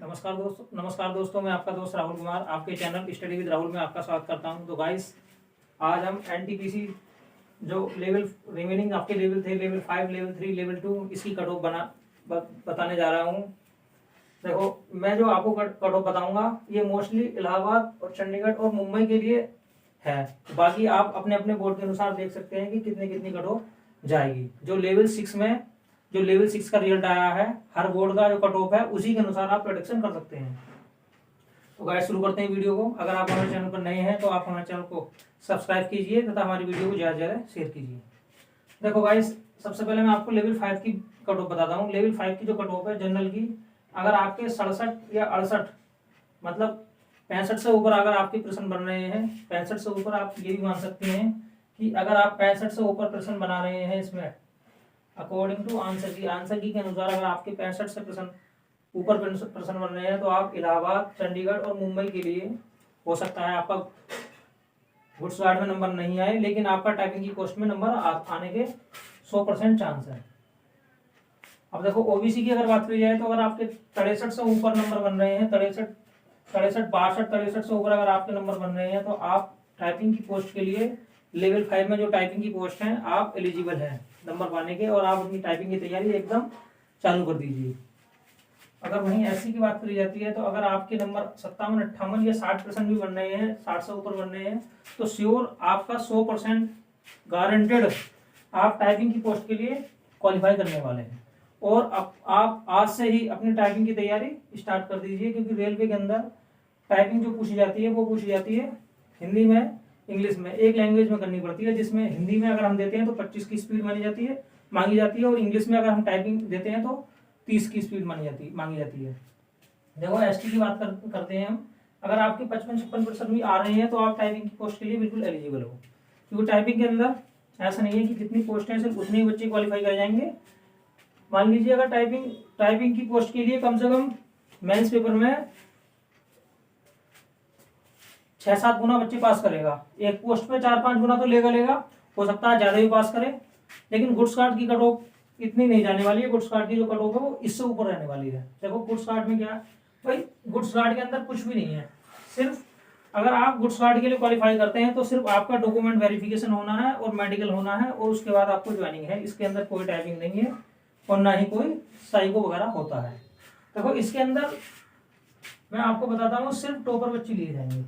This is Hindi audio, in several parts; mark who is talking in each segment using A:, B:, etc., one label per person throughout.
A: नमस्कार दोस्तों, मैं आपका दोस्त राहुल कुमार आपके चैनल स्टडी विद राहुल में आपका स्वागत करता हूं। तो गाइस, आज हम एनटीपीसी जो लेवल रिमेनिंग आपके लेवल थे, लेवल 5, लेवल 3, लेवल 2, इसकी कट ऑफ बताने जा रहा हूं। देखो, मैं जो आपको कट ऑफ बताऊंगा ये मोस्टली इलाहाबाद और चंडीगढ़ और मुंबई के लिए है। बाकी आप अपने अपने बोर्ड के अनुसार देख सकते हैं कि कितनी कितनी कट ऑफ जाएगी। जो लेवल 6 का रिजल्ट आया है, हर बोर्ड का जो कट ऑफ है उसी के अनुसार आप प्रेडिक्शन कर सकते हैं। तो गाइस, शुरू करते हैं वीडियो को। अगर आप हमारे चैनल पर नए हैं तो आप हमारे चैनल को सब्सक्राइब कीजिए तथा हमारी वीडियो को ज़्यादा से ज़्यादा शेयर कीजिए। देखो गाइस, सबसे पहले मैं आपको लेवल 5 की कट ऑफ बताता हूँ। लेवल 5 की जो कट ऑफ है जनरल की, अगर आपके 67 या 68 मतलब 65 से ऊपर अगर आपके प्रश्न बन रहे हैं, 65 से ऊपर आप ये भी मान सकते हैं कि अगर आप 65 से ऊपर प्रश्न बना रहे हैं इसमें अकॉर्डिंग टू आंसर की के अनुसार अगर आपके 65 से प्रश्न ऊपर प्रश्न बन रहे हैं तो आप इलाहाबाद, चंडीगढ़ और मुंबई के लिए हो सकता है आपका गुड्स गार्ड में नंबर नहीं आए, लेकिन आपका टाइपिंग की पोस्ट में नंबर आने के 100% चांस है। अब देखो, ओबीसी की अगर बात की जाए तो अगर आपके 63 से ऊपर नंबर बन रहे हैं, 63 से ऊपर अगर आपके नंबर बन रहे हैं तो आप टाइपिंग की पोस्ट के लिए लेवल 5 में जो टाइपिंग की पोस्ट है आप एलिजिबल हैं नंबर पाने के, और आप अपनी टाइपिंग की तैयारी एकदम चालू कर दीजिए। अगर वहीं एससी की बात करी जाती है तो अगर आपके नंबर 57, 58 या 60% भी बन रहे हैं, 60 से ऊपर बन रहे हैं, तो श्योर आपका 100% गारंटेड आप टाइपिंग की पोस्ट के लिए क्वालिफाई करने वाले हैं। और आप आज से ही अपनी टाइपिंग की तैयारी स्टार्ट कर दीजिए, क्योंकि रेलवे के अंदर टाइपिंग जो पूछी जाती है वो पूछी जाती है हिंदी में, इंग्लिश में, एक लैंग्वेज में करनी पड़ती है। जिसमें हिंदी में अगर हम देते हैं तो 25 की स्पीड मांगी जाती है, और इंग्लिश में अगर हम टाइपिंग देते हैं तो 30 की स्पीड मांगी जाती है। देखो, एसटी की बात करते हैं हम। अगर आपके 55-56% भी आ रहे हैं तो आप टाइपिंग की पोस्ट के लिए बिल्कुल एलिजिबल हो, क्योंकि टाइपिंग के अंदर ऐसा नहीं है कि जितनी पोस्ट है सिर्फ उतने ही बच्चे क्वालिफाई कर जाएंगे। मान लीजिए अगर टाइपिंग की पोस्ट के लिए कम से कम मेंस पेपर में 6-7 गुना बच्चे पास करेगा, एक पोस्ट पे 4-5 गुना तो लेगा, हो सकता है ज्यादा भी पास करे, लेकिन गुड्स कार्ड की कट ऑफ इतनी नहीं जाने वाली है। गुड्स कार्ड की जो कट ऑफ है वो इससे ऊपर रहने वाली है। देखो, गुड्स कार्ड में क्या है भाई, गुड्स कार्ड के अंदर कुछ भी नहीं है। सिर्फ अगर आप गुड्स कार्ड के लिए क्वालिफाई करते हैं तो सिर्फ आपका डॉक्यूमेंट वेरिफिकेशन होना है और मेडिकल होना है, और उसके बाद आपको ज्वाइनिंग है। इसके अंदर कोई टाइपिंग नहीं है और ना ही कोई साइको वगैरह होता है। देखो, इसके अंदर मैं आपको बताता हूँ सिर्फ टॉपर बच्चे लिए जाएंगे।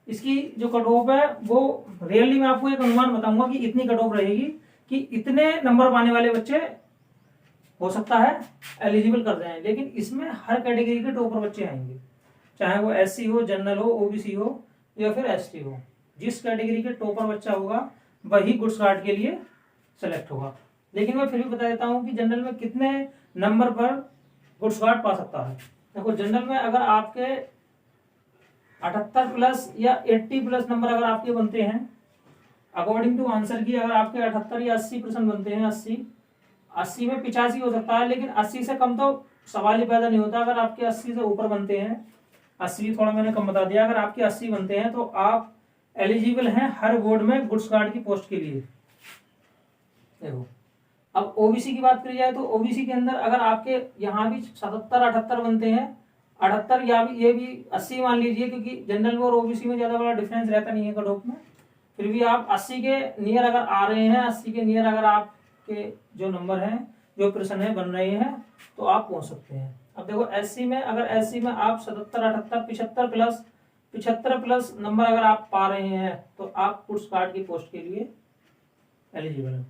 A: इसकी जो कट ऑफ है वो रियली मैं आपको एक अनुमान बताऊंगा कि इतनी कट ऑफ रहेगी कि इतने नंबर पाने वाले बच्चे हो सकता है एलिजिबल कर जाएं, लेकिन इसमें हर कैटेगरी के टॉपर बच्चे आएंगे, चाहे वो एससी हो, जनरल हो, ओबीसी हो या फिर एसटी हो। जिस कैटेगरी के टॉपर बच्चा होगा वही गुड्स कार्ड के लिए सेलेक्ट होगा। लेकिन मैं फिर भी बता देता हूं कि जनरल में कितने नंबर पर गुड्स कार्ड पा सकता है। देखो, जनरल में अगर आपके 78 प्लस या 80 प्लस नंबर अगर आपके बनते हैं अकॉर्डिंग टू आंसर की, अगर आपके 78 या 80% बनते हैं, 80 में 85 हो सकता है, लेकिन 80 से कम तो सवाल ही पैदा नहीं होता। अगर आपके 80 से ऊपर बनते हैं, 80 थोड़ा मैंने कम बता दिया, अगर आपके 80 बनते हैं तो आप एलिजिबल हैं हर बोर्ड में गुड्स कार्ड की पोस्ट के लिए। देखो, अब ओबीसी की बात करी जाए तो ओबीसी के अंदर अगर आपके यहाँ भी 77-78 बनते हैं, 78 या भी ये भी 80 मान लीजिए, क्योंकि जनरल में और ओबीसी में ज्यादा बड़ा डिफरेंस रहता नहीं है कट ऑफ में, फिर भी आप 80 के नियर अगर आ रहे हैं, 80 के नियर अगर आपके जो नंबर हैं, जो प्रश्न है बन रहे हैं, तो आप पहुंच सकते हैं। अब देखो, एससी में आप 77-78 75 प्लस नंबर अगर आप पा रहे हैं तो आप गुड्स कार्ड की पोस्ट के लिए एलिजिबल हैं।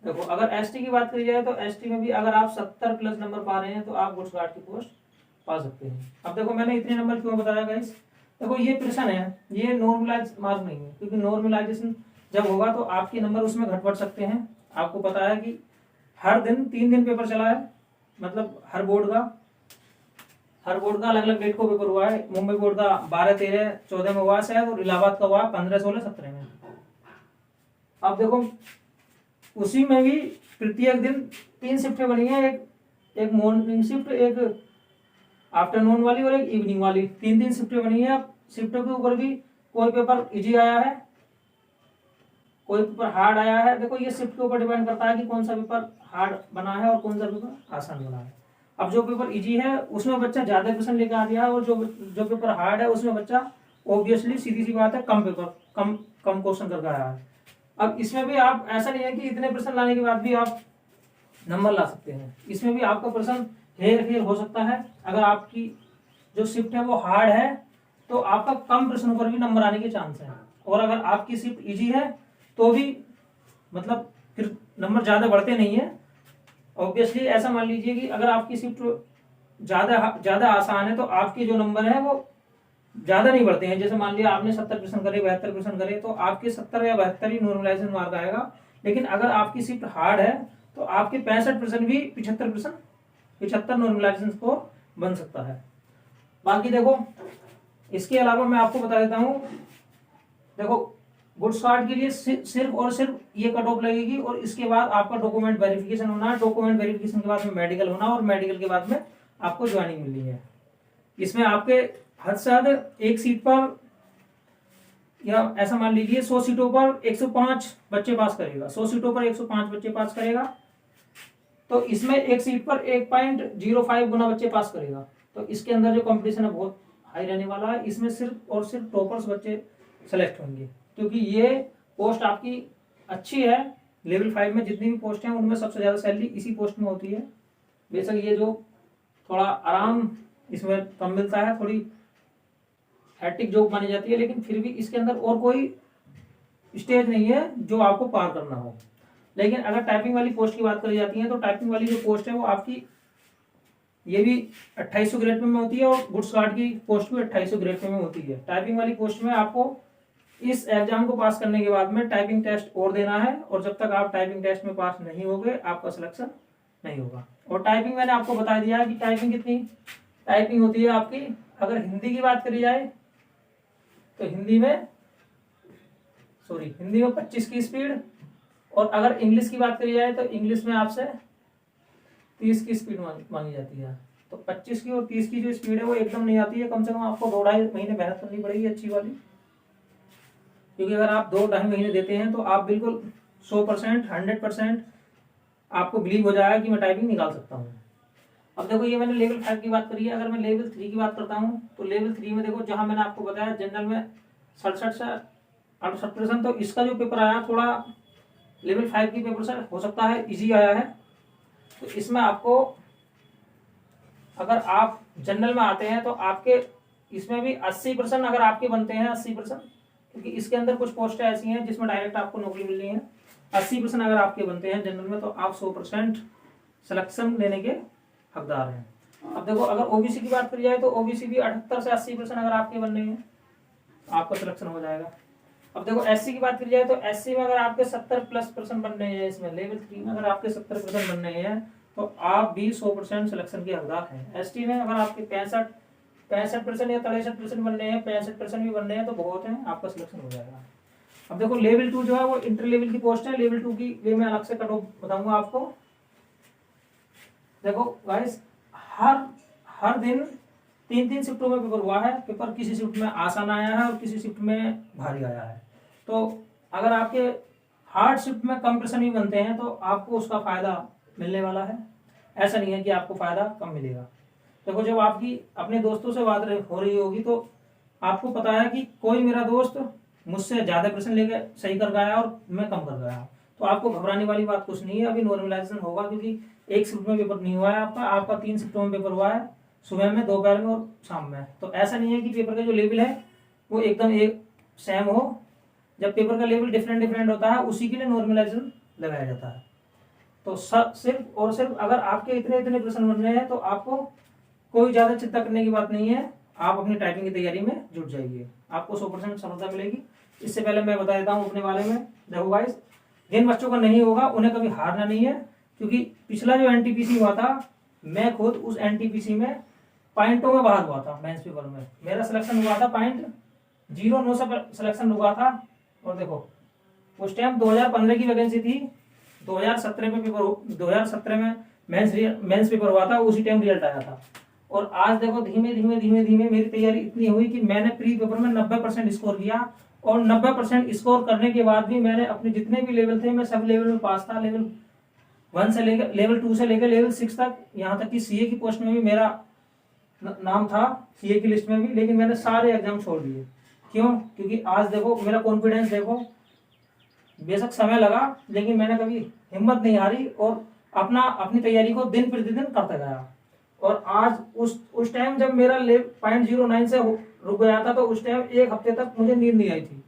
A: देखो, अगर एसटी की बात करी जाए तो एसटी में भी अगर आप 70 प्लस नंबर पा रहे हैं तो आप गुड्स कार्ड की पोस्ट पा सकते हैं। अब देखो, मैंने इतने नंबर क्यों बताया गाइस, देखो ये प्रश्न है, ये नॉर्मलाइज मार्क नहीं है, क्योंकि नॉर्मलाइजेशन जब होगा तो आपके नंबर उसमें घट बढ़ सकते हैं। आपको पता है कि हर दिन 3 दिन पेपर चला है, मतलब हर बोर्ड का अलग अलग डेट को पेपर हुआ है। मुंबई बोर्ड का 12, 13, 14 में हुआ शायद, और इलाहाबाद का हुआ 15, 16, 17 में। अब देखो, उसी में भी प्रत्येक दिन 3 शिफ्टें बनी है, एक मॉर्निंग शिफ्ट, एक आफ्टरनून वाली और एक इवनिंग वाली, 3 शिफ्टें बनी है। शिफ्टों के ऊपर भी कोई पेपर इजी आया है, कोई पेपर हार्ड आया है। देखो, ये शिफ्ट के ऊपर डिपेंड करता है कि कौन सा पेपर हार्ड बना है और कौन सा पेपर आसान बना है। अब जो पेपर इजी है उसमें बच्चा ज्यादा क्वेश्चन लेकर आ गया है, और जो जो पेपर हार्ड है उसमें बच्चा ऑब्वियसली सीधी सी बात है कम पेपर कम कम क्वेश्चन करके आया है। अब इसमें भी आप ऐसा नहीं है कि इतने प्रश्न लाने के बाद भी आप नंबर ला सकते हैं, इसमें भी आपका प्रश्न हेर फेर हो सकता है। अगर आपकी जो शिफ्ट है वो हार्ड है तो आपका कम प्रश्नों पर भी नंबर आने के चांस है, और अगर आपकी शिफ्ट इजी है तो भी मतलब फिर नंबर ज्यादा बढ़ते नहीं है। ऑब्वियसली ऐसा मान लीजिए कि अगर आपकी शिफ्ट ज्यादा ज्यादा आसान है तो आपके जो नंबर है वो ज्यादा नहीं बढ़ते हैं। जैसे मान लिया आपने 70% करे, 72% करे, तो आपके 70 या 72 ही नॉर्मलाइजेशन मार्क आएगा। लेकिन अगर आपकी शिफ्ट हार्ड है तो आपके 65% भी 75 नॉर्मलाइजेशन स्कोर बन सकता है। बाकी देखो इसके अलावा मैं आपको बता देता हूँ, देखो गुड्स कार्ड के लिए सिर्फ और सिर्फ ये कट ऑफ लगेगी, और इसके बाद आपका डॉक्यूमेंट वेरिफिकेशन होना है। डॉक्यूमेंट वेरिफिकेशन के बाद में मेडिकल होना, और मेडिकल के बाद में आपको ज्वाइनिंग मिलनी है। इसमें आपके हद से हद एक सीट पर, या ऐसा मान लीजिए 100 सीटों पर 105 बच्चे पास करेगा, 100 सीटों पर 105 बच्चे पास करेगा, तो इसमें एक सीट पर 1.05 गुना बच्चे पास करेगा। तो इसके अंदर जो कंपटीशन है बहुत हाई रहने वाला है। इसमें सिर्फ और सिर्फ टॉपर्स बच्चे सेलेक्ट होंगे, क्योंकि ये पोस्ट आपकी अच्छी है। लेवल 5 में जितनी भी पोस्ट हैं उनमें सबसे ज्यादा सैलरी इसी पोस्ट में होती है। बेशक ये जो थोड़ा आराम इसमें कम मिलता है, थोड़ी हैट्रिक जॉब मानी जाती है, लेकिन फिर भी इसके अंदर और कोई स्टेज नहीं है जो आपको पार करना हो। लेकिन अगर टाइपिंग वाली पोस्ट की बात करी जाती है तो टाइपिंग वाली जो पोस्ट है वो आपकी ये भी 2800 ग्रेड में होती है, और गुड्स कार्ड की पोस्ट भी 2800 ग्रेड में होती है। टाइपिंग वाली पोस्ट में आपको इस एग्जाम को पास करने के बाद में टाइपिंग टेस्ट और देना है, और जब तक आप टाइपिंग टेस्ट में पास नहीं होगे आपका सिलेक्शन नहीं होगा। और टाइपिंग मैंने आपको बता दिया है कि टाइपिंग कितनी टाइपिंग होती है आपकी। अगर हिंदी की बात करी जाए तो हिंदी में 25 की स्पीड, और अगर इंग्लिश की बात करी जाए तो इंग्लिश में आपसे 30 की स्पीड मांगी जाती है। तो 25 की और 30 की जो स्पीड है वो एकदम नहीं आती है, कम से कम आपको 2-2.5 महीने मेहनत करनी पड़ेगी अच्छी वाली। क्योंकि अगर आप 2-2.5 महीने देते हैं तो आप बिल्कुल 100% 100% आपको बिलीव हो जाएगा कि मैं टाइपिंग निकाल सकता हूँ। अब देखो ये मैंने लेवल 5 की बात करी है। अगर मैं लेवल 3 की बात करता हूँ तो लेवल 3 में देखो, जहां मैंने आपको बताया जनरल में 67 से 68%, तो इसका जो पेपर आया थोड़ा लेवल 5 की पेपर से हो सकता है इजी आया है। तो इसमें आपको अगर आप जनरल में आते हैं तो आपके इसमें भी 80% अगर आपके बनते हैं, 80%, क्योंकि इसके अंदर कुछ पोस्टें ऐसी हैं जिसमें डायरेक्ट आपको नौकरी मिलनी है। 80% अगर आपके बनते हैं जनरल में तो आप 100% सिलेक्शन लेने के हकदार हैं। अब देखो अगर ओबीसी की बात करी जाए तो ओबीसी भी 78 से 80% अगर आपके बनने हैं आपका सिलेक्शन हो जाएगा। अब देखो एससी की बात करी जाए तो एससी में अगर आपके 70+% बन रहे हैं, इसमें लेवल 3 में अगर आपके 70% बन रहे हैं तो आप भी 100% सिलेक्शन के हकदार हैं। एसटी में अगर आपके 65% या 63% बन रहे हैं, 65% भी बन रहे हैं तो बहुत है, आपका सिलेक्शन हो जाएगा। अब देखो लेवल 2 जो है वो इंटर लेवल की पोस्ट है। लेवल 2 की वे मैं अलग से कट ऑफ बताऊंगा आपको। देखो गाइस हर दिन 3 शिफ्टों में पेपर हुआ है। पेपर किसी शिफ्ट में आसान आया है और किसी शिफ्ट में भारी आया है। तो अगर आपके हार्ड शिफ्ट में कम प्रश्न भी बनते हैं तो आपको उसका फायदा मिलने वाला है। ऐसा नहीं है कि आपको फायदा कम मिलेगा। देखो जब आपकी अपने दोस्तों से बात हो रही होगी तो आपको पता है कि कोई मेरा दोस्त मुझसे ज्यादा प्रश्न लेके सही कर गया और मैं कम कर गया, तो आपको घबराने वाली बात कुछ नहीं है। अभी नॉर्मलाइजेशन होगा, क्योंकि एक शिफ्ट में पेपर नहीं हुआ है आपका 3 शिफ्टों में पेपर हुआ है, सुबह में, दोपहर में और शाम में। तो ऐसा नहीं है कि पेपर का जो लेवल है वो एकदम एक सेम हो। जब पेपर का लेवल डिफरेंट होता है उसी के लिए नॉर्मलाइजेशन लगाया जाता है। तो सिर्फ और सिर्फ अगर आपके इतने प्रश्न बन रहे हैं तो आपको कोई ज्यादा चिंता करने की बात नहीं है। आप अपनी टाइपिंग की तैयारी में जुट जाइए, आपको 100% सफलता मिलेगी। इससे पहले मैं बता देता हूँ अपने बारे में। देखो गाइस, जिन बच्चों का नहीं होगा उन्हें कभी हारना नहीं है, क्योंकि पिछला जो एनटीपीसी हुआ था मैं खुद उस एनटीपीसी में पॉइंटों में बाहर हुआ था। मेंस पेपर में मेरा सिलेक्शन हुआ था 0.09 से सिलेक्शन हुआ था। और देखो उस टाइम 2015 की वैकेंसी थी, 2017 में मेंस पेपर हुआ था, उसी टाइम रिजल्ट आया था। और आज देखो धीमे धीमे मेरी तैयारी इतनी हुई कि मैंने प्री पेपर में 90% स्कोर किया, और 90% स्कोर करने के बाद भी मैंने अपने जितने भी लेवल थे मैं सब लेवल में पास था। लेवल 1 से लेकर लेवल 2 से लेकर लेवल 6 तक, यहाँ तक कि सीए की पोस्ट में भी मेरा नाम था सीए की लिस्ट में भी, लेकिन मैंने सारे एग्जाम छोड़ दिए। क्यों? क्योंकि आज देखो मेरा कॉन्फिडेंस देखो, बेशक समय लगा लेकिन मैंने कभी हिम्मत नहीं हारी और अपनी तैयारी को दिन प्रतिदिन करता गया। और आज उस टाइम जब मेरा 0.09 से रुक गया था, तो उस टाइम 1 हफ्ते तक मुझे नींद नहीं आई थी,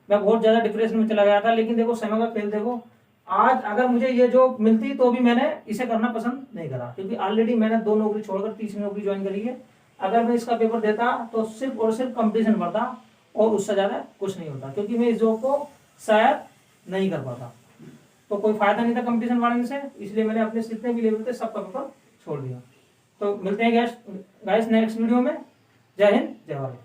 A: मैं बहुत ज्यादा डिप्रेशन में चला गया था। लेकिन देखो समय का खेल देखो, आज अगर मुझे ये जॉब मिलती तो भी मैंने इसे करना पसंद नहीं करा, क्योंकि ऑलरेडी मैंने 2 नौकरी छोड़कर तीसरी नौकरी ज्वाइन करी है। अगर मैं इसका पेपर देता तो सिर्फ और सिर्फ कंपटीशन बढ़ता और उससे ज्यादा कुछ नहीं होता, क्योंकि मैं इस जॉब को शायद नहीं कर पाता। तो कोई फायदा नहीं था कंपटीशन बढ़ने से, इसलिए मैंने अपने जितने भी लेवल थे सबका पेपर छोड़ दिया। तो मिलते हैं गाइस नेक्स्ट वीडियो में। जय हिंद, जय भारत।